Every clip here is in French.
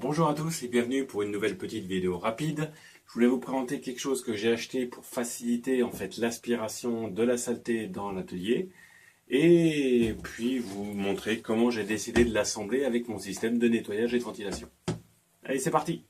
Bonjour à tous et bienvenue pour une nouvelle petite vidéo rapide. Je voulais vous présenter quelque chose que j'ai acheté pour faciliter l'aspiration de la saleté dans l'atelier et puis vous montrer comment j'ai décidé de l'assembler avec mon système de nettoyage et de ventilation. Allez, c'est parti!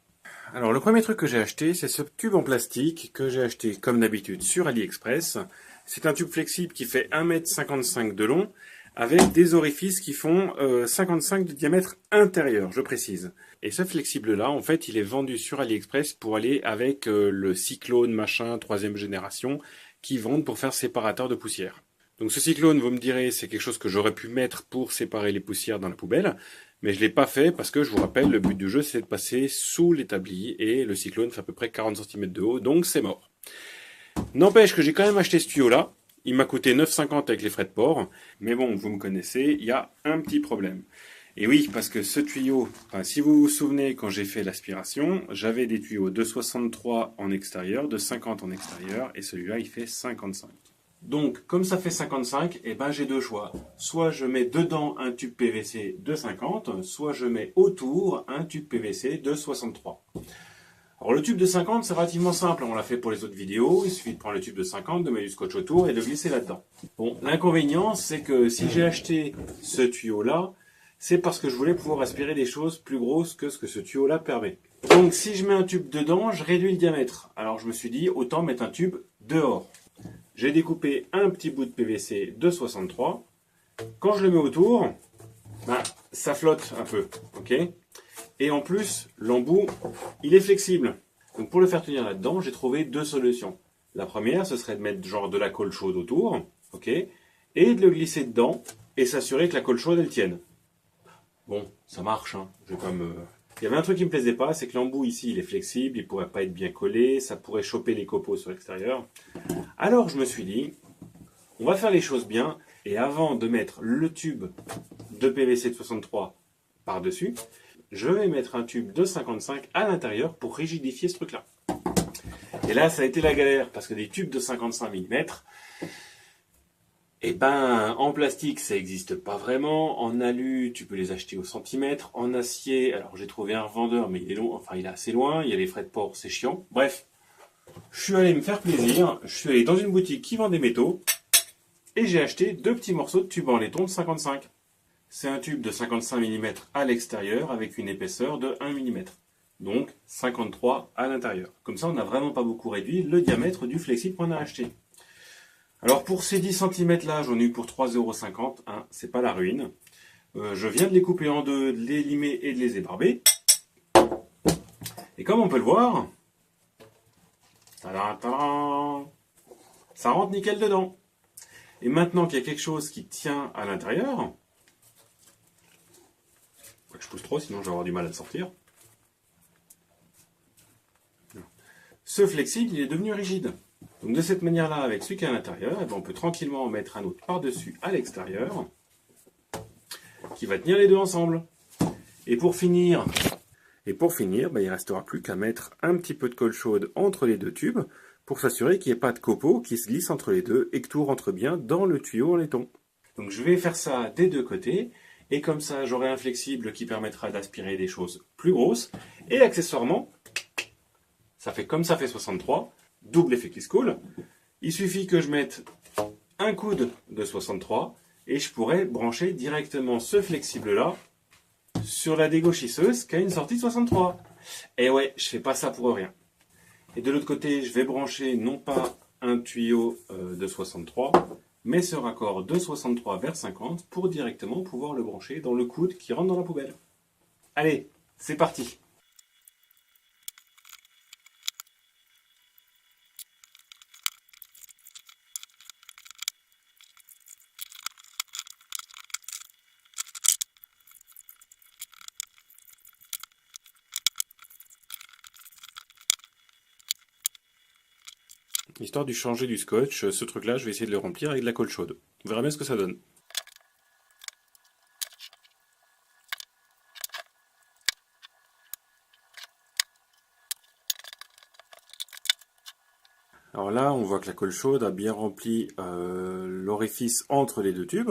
Alors le premier truc que j'ai acheté, c'est ce tube en plastique que j'ai acheté comme d'habitude sur AliExpress. C'est un tube flexible qui fait 1,55 m de long avec des orifices qui font 55 de diamètre intérieur, je précise. Et ce flexible-là, en fait, il est vendu sur AliExpress pour aller avec le Cyclone machin 3e génération qui vendent pour faire séparateur de poussière. Donc ce Cyclone, vous me direz, c'est quelque chose que j'aurais pu mettre pour séparer les poussières dans la poubelle, mais je ne l'ai pas fait parce que, je vous rappelle, le but du jeu, c'est de passer sous l'établi et le Cyclone fait à peu près 40 cm de haut, donc c'est mort. N'empêche que j'ai quand même acheté ce tuyau-là. Il m'a coûté 9,50 avec les frais de port, mais bon, vous me connaissez, il y a un petit problème. Et oui, parce que ce tuyau, si vous vous souvenez, quand j'ai fait l'aspiration, j'avais des tuyaux de 63 en extérieur, de 50 en extérieur, et celui-là, il fait 55. Donc, comme ça fait 55, j'ai deux choix. Soit je mets dedans un tube PVC de 50, soit je mets autour un tube PVC de 63. Alors le tube de 50, c'est relativement simple, on l'a fait pour les autres vidéos, il suffit de prendre le tube de 50, de mettre du scotch autour et de glisser là-dedans. Bon, l'inconvénient, c'est que si j'ai acheté ce tuyau-là, c'est parce que je voulais pouvoir aspirer des choses plus grosses que ce que ce tuyau-là permet. Donc si je mets un tube dedans, je réduis le diamètre. Alors je me suis dit, autant mettre un tube dehors. J'ai découpé un petit bout de PVC de 63. Quand je le mets autour, ça flotte un peu, ok ? Et en plus, l'embout, il est flexible. Donc pour le faire tenir là-dedans, j'ai trouvé deux solutions. La première, ce serait de mettre genre de la colle chaude autour, ok, et de le glisser dedans et s'assurer que la colle chaude, elle tienne. Bon, ça marche, hein. Il y avait un truc qui me plaisait pas, c'est que l'embout ici, il est flexible, il pourrait pas être bien collé, ça pourrait choper les copeaux sur l'extérieur. Alors je me suis dit, on va faire les choses bien, et avant de mettre le tube de PVC de 63 par-dessus, je vais mettre un tube de 55 à l'intérieur pour rigidifier ce truc-là. Et là, ça a été la galère, parce que des tubes de 55 mm, en plastique, ça n'existe pas vraiment. En alu, tu peux les acheter au centimètre. En acier, alors j'ai trouvé un revendeur, mais il est assez loin. Il y a les frais de port, c'est chiant. Bref, je suis allé me faire plaisir. Je suis allé dans une boutique qui vend des métaux. Et j'ai acheté deux petits morceaux de tube en laiton de 55. C'est un tube de 55 mm à l'extérieur avec une épaisseur de 1 mm. Donc 53 à l'intérieur. Comme ça, on n'a vraiment pas beaucoup réduit le diamètre du flexible qu'on a acheté. Alors pour ces 10 cm là, j'en ai eu pour 3,50 €, hein, c'est pas la ruine. Je viens de les couper en deux, de les limer et de les ébarber. Et comme on peut le voir, tadam, ça rentre nickel dedans. Et maintenant qu'il y a quelque chose qui tient à l'intérieur, je pousse trop, sinon je vais avoir du mal à le sortir. Ce flexible, il est devenu rigide. Donc de cette manière-là, avec celui qui est à l'intérieur, on peut tranquillement en mettre un autre par-dessus à l'extérieur, qui va tenir les deux ensemble. Et pour finir, il ne restera plus qu'à mettre un petit peu de colle chaude entre les deux tubes, pour s'assurer qu'il n'y ait pas de copeaux qui se glissent entre les deux et que tout rentre bien dans le tuyau en laiton. Donc je vais faire ça des deux côtés. Et comme ça, j'aurai un flexible qui permettra d'aspirer des choses plus grosses. Et accessoirement, ça fait 63, double effet qui se coule. Il suffit que je mette un coude de 63 et je pourrais brancher directement ce flexible-là sur la dégauchisseuse qui a une sortie de 63. Et ouais, je fais pas ça pour rien. Et de l'autre côté, je vais brancher non pas un tuyau de 63, mais ce raccord de 63 vers 50 pour directement pouvoir le brancher dans le coude qui rentre dans la poubelle. Allez, c'est parti! Histoire de changer du scotch, ce truc-là, je vais essayer de le remplir avec de la colle chaude. On verra bien ce que ça donne. Alors là, on voit que la colle chaude a bien rempli l'orifice entre les deux tubes,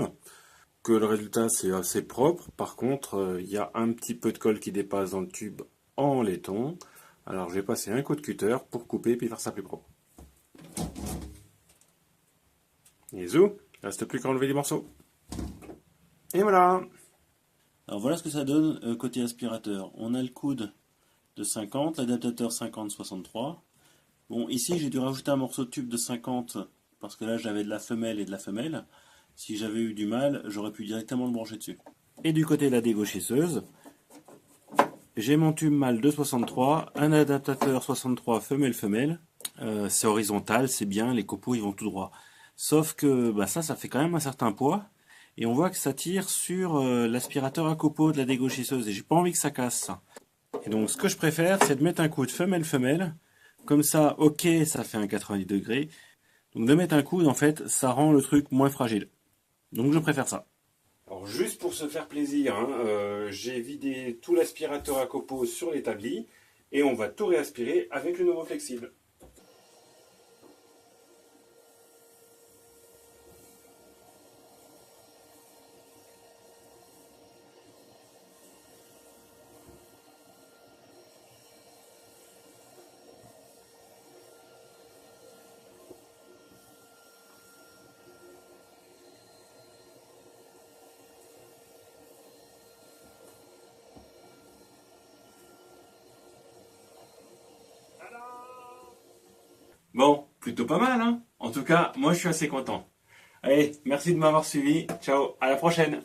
que le résultat c'est assez propre. Par contre, il y a un petit peu de colle qui dépasse dans le tube en laiton. Alors je vais passer un coup de cutter pour couper puis faire ça plus propre. Et zou, il reste plus qu'à enlever les morceaux. Et voilà. Alors voilà ce que ça donne côté aspirateur. On a le coude de 50, l'adaptateur 50-63. Bon, ici j'ai dû rajouter un morceau de tube de 50 parce que là j'avais de la femelle et de la femelle. Si j'avais eu du mâle, j'aurais pu directement le brancher dessus. Et du côté de la dégauchisseuse, j'ai mon tube mâle de 63, un adaptateur 63 femelle-femelle. C'est horizontal, c'est bien, les copeaux ils vont tout droit. Sauf que bah, ça fait quand même un certain poids. Et on voit que ça tire sur l'aspirateur à copeaux de la dégauchisseuse. Et j'ai pas envie que ça casse ça. Et donc ce que je préfère, c'est de mettre un coude femelle-femelle. Comme ça, ok, ça fait un 90 degrés. Donc de mettre un coude, en fait, ça rend le truc moins fragile. Donc je préfère ça. Alors juste pour se faire plaisir, hein, j'ai vidé tout l'aspirateur à copeaux sur l'établi et on va tout réaspirer avec le nouveau flexible. Bon, plutôt pas mal, hein. En tout cas, moi je suis assez content. Allez, merci de m'avoir suivi. Ciao, à la prochaine.